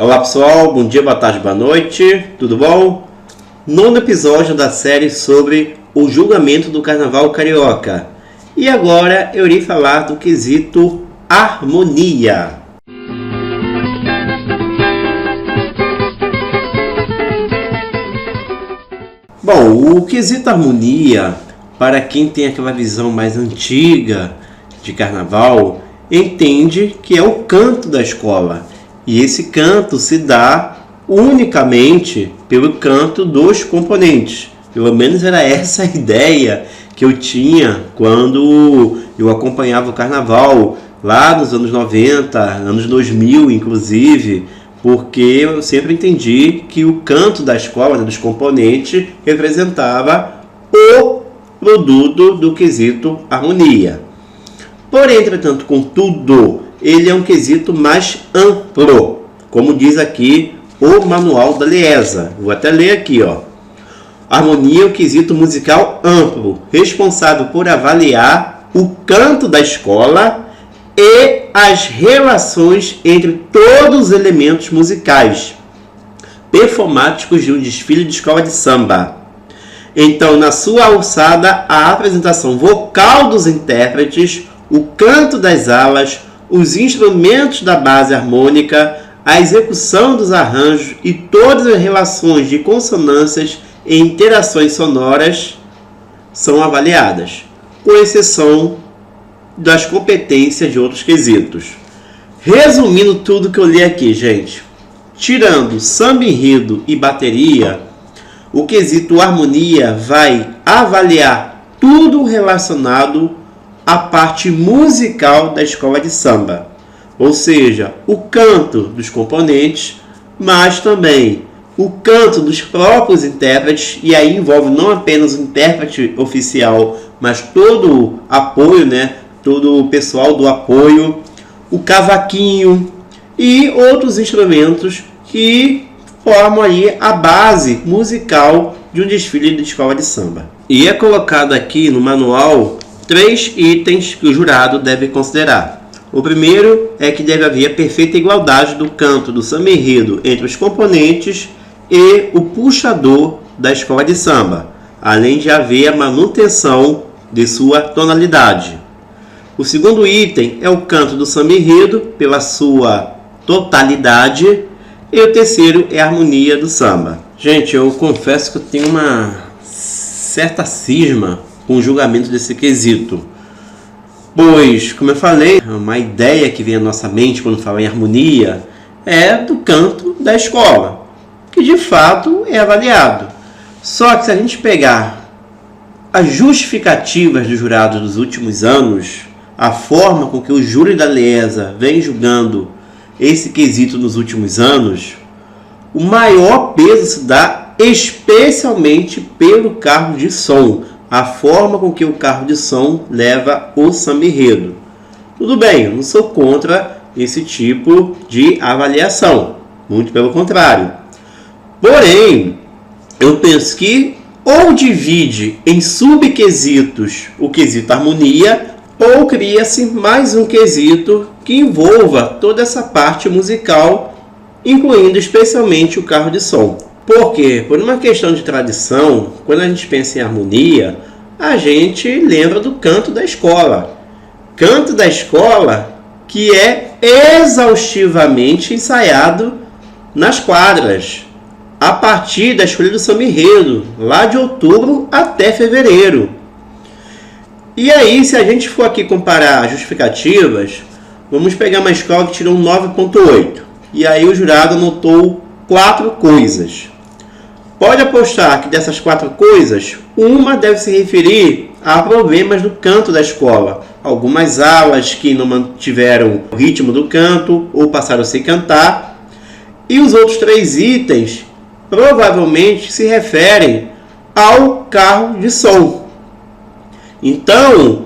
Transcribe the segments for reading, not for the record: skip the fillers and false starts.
Olá pessoal, bom dia, boa tarde, boa noite, tudo bom? Nono episódio da série sobre o julgamento do Carnaval Carioca. E agora eu irei falar do quesito harmonia. Bom, o quesito harmonia, para quem tem aquela visão mais antiga de Carnaval, entende que é o canto da escola. E esse canto se dá unicamente pelo canto dos componentes. Pelo menos era essa a ideia que eu tinha quando eu acompanhava o Carnaval, lá nos anos 90, anos 2000 inclusive, porque eu sempre entendi que o canto da escola, dos componentes, representava o produto do quesito harmonia. Porém, entretanto, contudo, ele é um quesito mais amplo, como diz aqui o manual da LESA. Vou até ler aqui, ó. Harmonia é um quesito musical amplo, responsável por avaliar o canto da escola e as relações entre todos os elementos musicais performáticos de um desfile de escola de samba. Então, na sua alçada, a apresentação vocal dos intérpretes, o canto das alas, os instrumentos da base harmônica, a execução dos arranjos e todas as relações de consonâncias e interações sonoras são avaliadas, com exceção das competências de outros quesitos. Resumindo tudo que eu li aqui, gente, tirando samba enredo e bateria, o quesito harmonia vai avaliar tudo relacionado à parte musical da escola de samba, ou seja, o canto dos componentes, mas também o canto dos próprios intérpretes, e aí envolve não apenas o intérprete oficial, mas todo o apoio, todo o pessoal do apoio, o cavaquinho e outros instrumentos que formam aí a base musical de um desfile de escola de samba. E é colocado aqui no manual 3 itens que o jurado deve considerar. O primeiro é que deve haver perfeita igualdade do canto do samba enredo entre os componentes e o puxador da escola de samba, além de haver a manutenção de sua tonalidade. O segundo item é o canto do samba enredo pela sua totalidade e o terceiro é a harmonia do samba. Gente, eu confesso que eu tenho uma certa cisma com o julgamento desse quesito, pois, como eu falei, uma ideia que vem à nossa mente quando fala em harmonia é do canto da escola, que de fato é avaliado. Só que se a gente pegar as justificativas dos jurados dos últimos anos, a forma com que o júri da LESA vem julgando esse quesito nos últimos anos, o maior peso se dá especialmente pelo carro de som, a forma com que o carro de som leva o samba enredo. Tudo bem, eu não sou contra esse tipo de avaliação, muito pelo contrário. Porém, eu penso que ou divide em subquesitos o quesito harmonia, ou cria-se mais um quesito que envolva toda essa parte musical, incluindo especialmente o carro de som. Por quê? Por uma questão de tradição, quando a gente pensa em harmonia, a gente lembra do canto da escola. Canto da escola que é exaustivamente ensaiado nas quadras, a partir da escolha do samba enredo, lá de outubro até fevereiro. E aí, se a gente for aqui comparar justificativas, vamos pegar uma escola que tirou um 9,8. E aí o jurado anotou 4 coisas. Pode apostar que dessas 4 coisas, uma deve se referir a problemas do canto da escola. Algumas alas que não mantiveram o ritmo do canto ou passaram sem cantar. E os outros 3 itens provavelmente se referem ao carro de som. Então,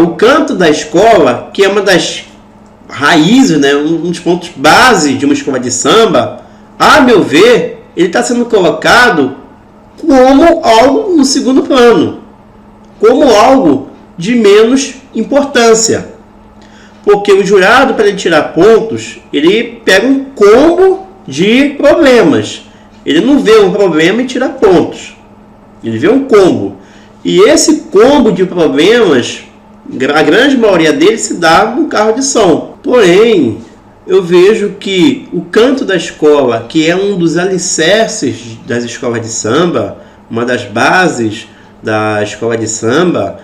o canto da escola, que é uma das raízes, um dos pontos base de uma escola de samba, a meu ver, ele está sendo colocado como algo no segundo plano, como algo de menos importância. Porque o jurado, para ele tirar pontos, ele pega um combo de problemas. Ele não vê um problema e tira pontos. Ele vê um combo. E esse combo de problemas, a grande maioria deles se dá no carro de som. Porém, eu vejo que o canto da escola, que é um dos alicerces das escolas de samba, uma das bases da escola de samba,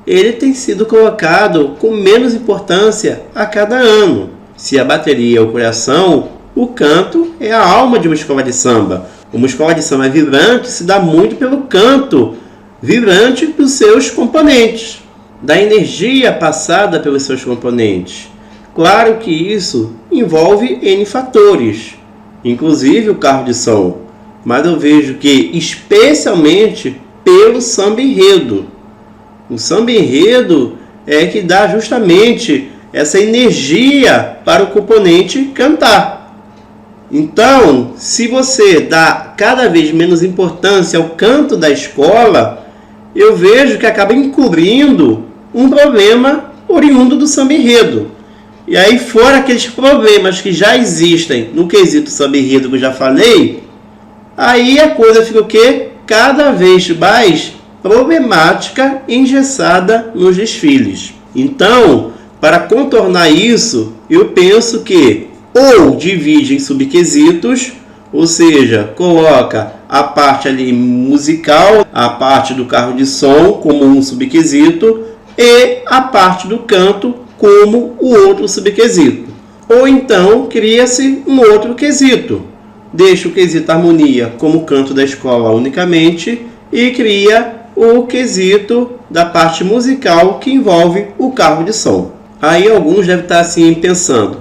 ele tem sido colocado com menos importância a cada ano. Se a bateria é o coração, o canto é a alma de uma escola de samba. Uma escola de samba vibrante se dá muito pelo canto vibrante dos seus componentes, da energia passada pelos seus componentes. Claro que isso envolve N fatores, inclusive o carro de som, mas eu vejo que especialmente pelo samba enredo. O samba enredo é que dá justamente essa energia para o componente cantar. Então, se você dá cada vez menos importância ao canto da escola, eu vejo que acaba encobrindo um problema oriundo do samba enredo. E aí, fora aqueles problemas que já existem no quesito samba enredo que eu já falei, aí a coisa fica o quê? Cada vez mais problemática, engessada nos desfiles. Então, para contornar isso, eu penso que ou divide em subquesitos, ou seja, coloca a parte ali musical, a parte do carro de som como um subquesito e a parte do canto como o outro subquesito. Ou então cria-se um outro quesito. Deixa o quesito harmonia como canto da escola unicamente e cria o quesito da parte musical que envolve o carro de som. Aí alguns devem estar assim pensando: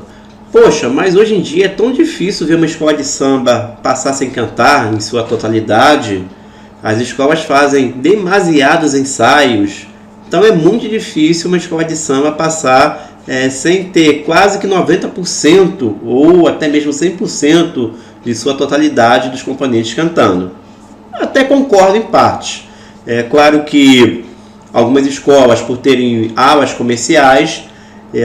poxa, mas hoje em dia é tão difícil ver uma escola de samba passar sem cantar em sua totalidade. As escolas fazem demasiados ensaios. Então é muito difícil uma escola de samba passar sem ter quase que 90% ou até mesmo 100% de sua totalidade dos componentes cantando. Até concordo em parte. É claro que algumas escolas, por terem alas comerciais,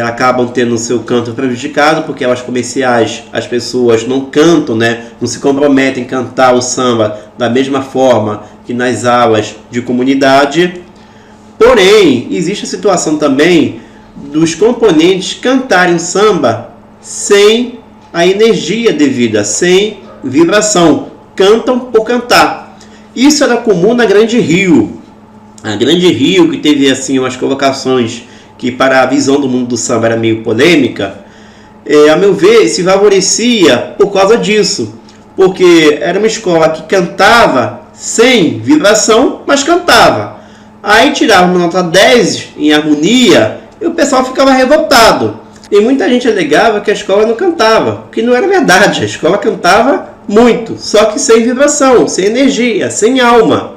acabam tendo o seu canto prejudicado, porque elas comerciais, as pessoas não cantam, não se comprometem a cantar o samba da mesma forma que nas aulas de comunidade. Porém, existe a situação também dos componentes cantarem o samba sem a energia devida, sem vibração. Cantam por cantar. Isso era comum na Grande Rio. A Grande Rio, que teve assim umas colocações que para a visão do mundo do samba era meio polêmica, a meu ver, se favorecia por causa disso. Porque era uma escola que cantava sem vibração, mas cantava. Aí tirava uma nota 10 em harmonia e o pessoal ficava revoltado. E muita gente alegava que a escola não cantava, o que não era verdade. A escola cantava muito, só que sem vibração, sem energia, sem alma.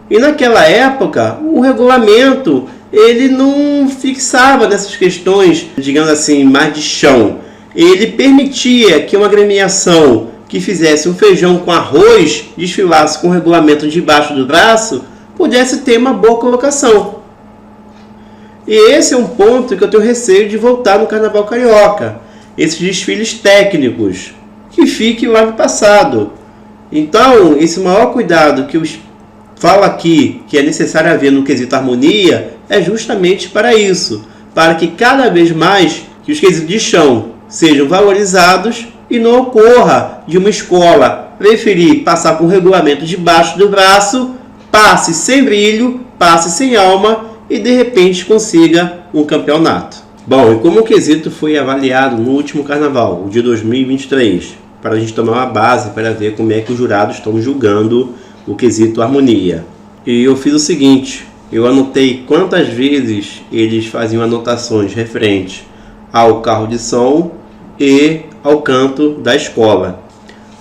E naquela época, o regulamento ele não fixava nessas questões, digamos assim, mais de chão. Ele permitia que uma agremiação que fizesse um feijão com arroz, desfilasse com o regulamento debaixo do braço, pudesse ter uma boa colocação. E esse é um ponto que eu tenho receio de voltar no Carnaval Carioca. Esses desfiles técnicos, que fiquem lá no passado. Então, esse maior cuidado que eu falo aqui, que é necessário haver no quesito harmonia, é justamente para isso. Para que cada vez mais que os quesitos de chão sejam valorizados e não ocorra de uma escola preferir passar por um regulamento debaixo do braço, passe sem brilho, passe sem alma e de repente consiga um campeonato. Bom, e como o quesito foi avaliado no último carnaval, o de 2023, para a gente tomar uma base para ver como é que os jurados estão julgando o quesito harmonia. E eu fiz o seguinte, eu anotei quantas vezes eles faziam anotações referentes ao carro de som e ao canto da escola.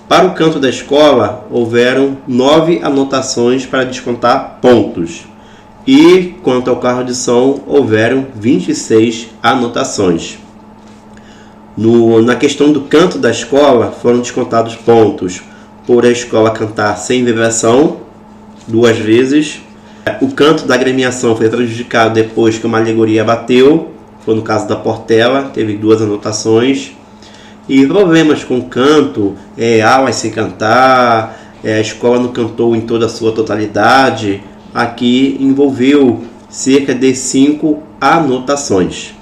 Para o canto da escola, houveram 9 anotações para descontar pontos. E quanto ao carro de som, houveram 26 anotações. Na questão do canto da escola, foram descontados pontos por a escola cantar sem vibração, 2 vezes. O canto da agremiação foi prejudicado depois que uma alegoria bateu, foi no caso da Portela, teve 2 anotações. E problemas com canto, aulas sem cantar, a escola não cantou em toda a sua totalidade, aqui envolveu cerca de 5 anotações.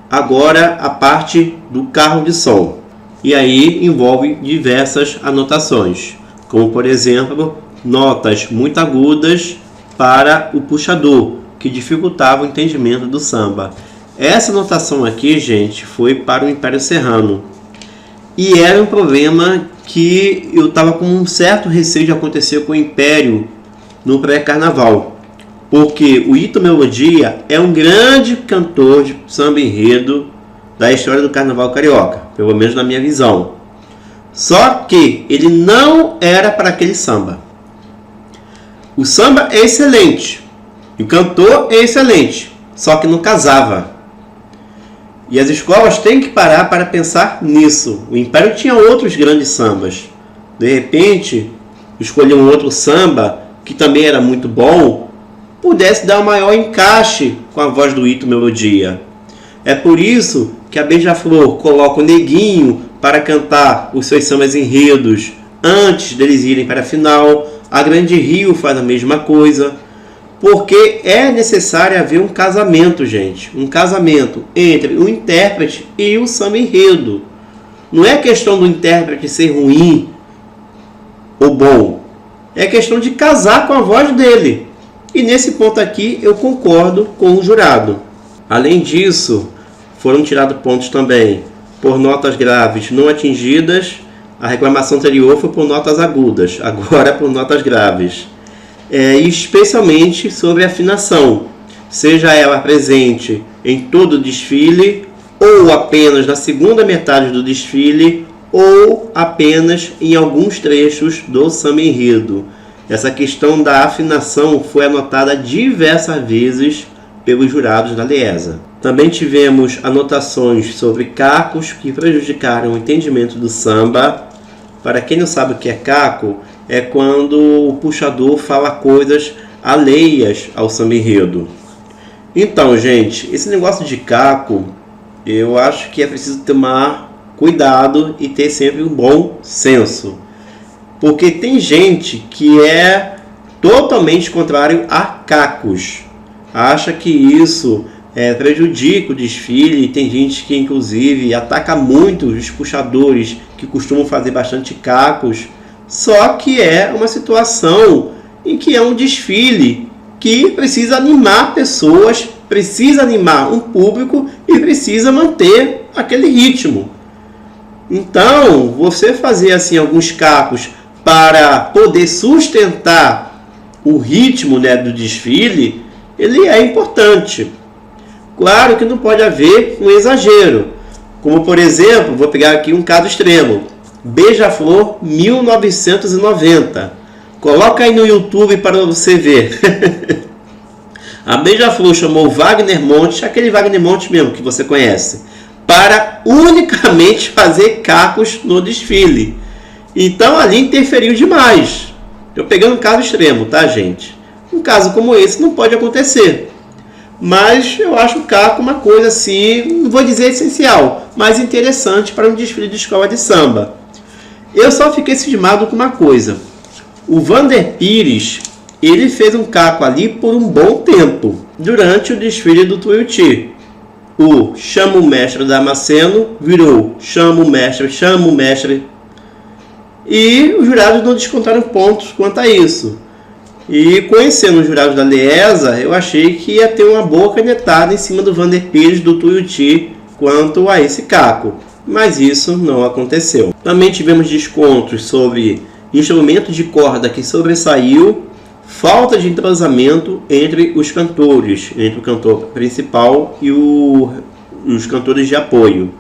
Agora a parte do carro de som, e aí envolve diversas anotações, como por exemplo, notas muito agudas para o puxador, que dificultava o entendimento do samba. Essa anotação aqui, gente, foi para o Império Serrano. E era um problema que eu estava com um certo receio de acontecer com o Império no pré-carnaval. Porque o Ito Melodia é um grande cantor de samba enredo da história do carnaval carioca, pelo menos na minha visão. Só que ele não era para aquele samba. O samba é excelente, e o cantor é excelente, só que não casava. E as escolas têm que parar para pensar nisso. O Império tinha outros grandes sambas. De repente, escolher um outro samba, que também era muito bom, pudesse dar um maior encaixe com a voz do Ito Melodia. É por isso que a Beija-Flor coloca o Neguinho para cantar os seus sambas enredos antes deles irem para a final. A Grande Rio faz a mesma coisa. Porque é necessário haver um casamento, gente. Um casamento entre o intérprete e o samba enredo. Não é questão do intérprete ser ruim ou bom. É questão de casar com a voz dele. E nesse ponto aqui eu concordo com o jurado. Além disso, foram tirados pontos também por notas graves não atingidas. A reclamação anterior foi por notas agudas, agora por notas graves. Especialmente sobre a afinação, seja ela presente em todo o desfile, ou apenas na segunda metade do desfile, ou apenas em alguns trechos do samba enredo. Essa questão da afinação foi anotada diversas vezes pelos jurados da LEESA. Também tivemos anotações sobre cacos que prejudicaram o entendimento do samba. Para quem não sabe o que é caco, é quando o puxador fala coisas alheias ao samba enredo. Então, gente, esse negócio de caco, eu acho que é preciso tomar cuidado e ter sempre um bom senso. Porque tem gente que é totalmente contrário a cacos. Acha que isso prejudica o desfile, e tem gente que inclusive ataca muito os puxadores que costumam fazer bastante cacos. Só que é uma situação em que é um desfile que precisa animar pessoas, precisa animar um público e precisa manter aquele ritmo. Então, você fazer assim alguns cacos para poder sustentar o ritmo, do desfile, ele é importante. Claro que não pode haver um exagero. Como, por exemplo, vou pegar aqui um caso extremo. Beija-Flor 1990. Coloca aí no YouTube para você ver. A Beija-Flor chamou Wagner Monte, aquele Wagner Monte mesmo que você conhece, para unicamente fazer cacos no desfile. Então ali interferiu demais. Estou pegando um caso extremo, tá, gente? Um caso como esse não pode acontecer. Mas eu acho o caco uma coisa assim, não vou dizer essencial, mas interessante para um desfile de escola de samba. Eu só fiquei cismado com uma coisa. O Vander Pires, ele fez um caco ali por um bom tempo, durante o desfile do Tuiuti. O chama o mestre Damasceno virou chama o mestre. E os jurados não descontaram pontos quanto a isso. E conhecendo os jurados da LEESA, eu achei que ia ter uma boa canetada em cima do Vander Pires do Tuiuti quanto a esse caco. Mas isso não aconteceu. Também tivemos descontos sobre instrumento de corda que sobressaiu, falta de entrosamento entre os cantores, entre o cantor principal e os cantores de apoio.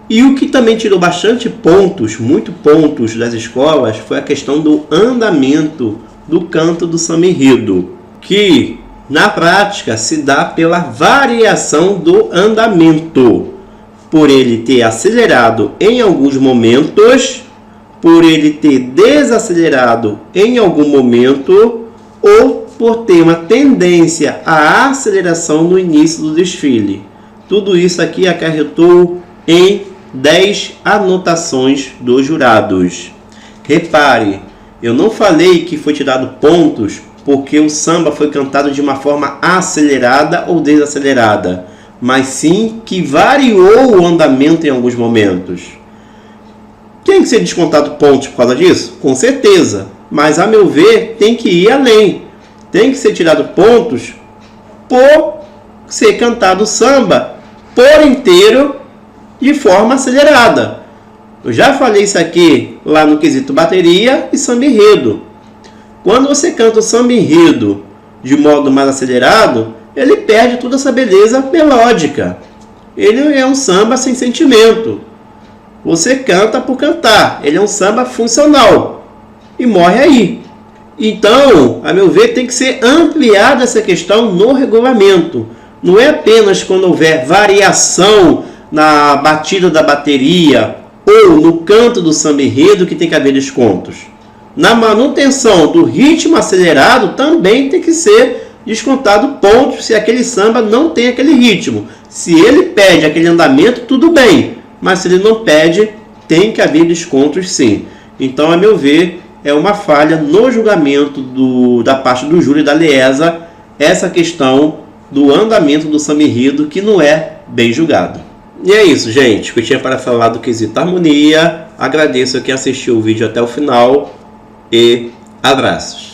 E o que também tirou bastante pontos, muito pontos das escolas, foi a questão do andamento do canto do samba enredo, que na prática se dá pela variação do andamento, por ele ter acelerado em alguns momentos, por ele ter desacelerado em algum momento, ou por ter uma tendência à aceleração no início do desfile. Tudo isso aqui acarretou em 10 anotações dos jurados. Repare, eu não falei que foi tirado pontos porque o samba foi cantado de uma forma acelerada ou desacelerada, mas sim que variou o andamento em alguns momentos. Tem que ser descontado pontos por causa disso? Com certeza, mas a meu ver tem que ir além. Tem que ser tirado pontos por ser cantado samba por inteiro de forma acelerada. Eu já falei isso aqui lá no quesito bateria e samba enredo. Quando você canta o samba enredo de modo mais acelerado, ele perde toda essa beleza melódica. Ele é um samba sem sentimento. Você canta por cantar. Ele é um samba funcional. E morre aí. Então, a meu ver, tem que ser ampliada essa questão no regulamento. Não é apenas quando houver variação na batida da bateria ou no canto do samba enredo que tem que haver descontos. Na manutenção do ritmo acelerado também tem que ser descontado pontos se aquele samba não tem aquele ritmo. Se ele pede aquele andamento, tudo bem. Mas se ele não pede, tem que haver descontos sim. Então, a meu ver, é uma falha no julgamento da parte do júri da Liesa essa questão do andamento do samba enredo que não é bem julgado. E é isso, gente, que eu tinha para falar do quesito harmonia. Agradeço a quem assistiu o vídeo até o final e abraços.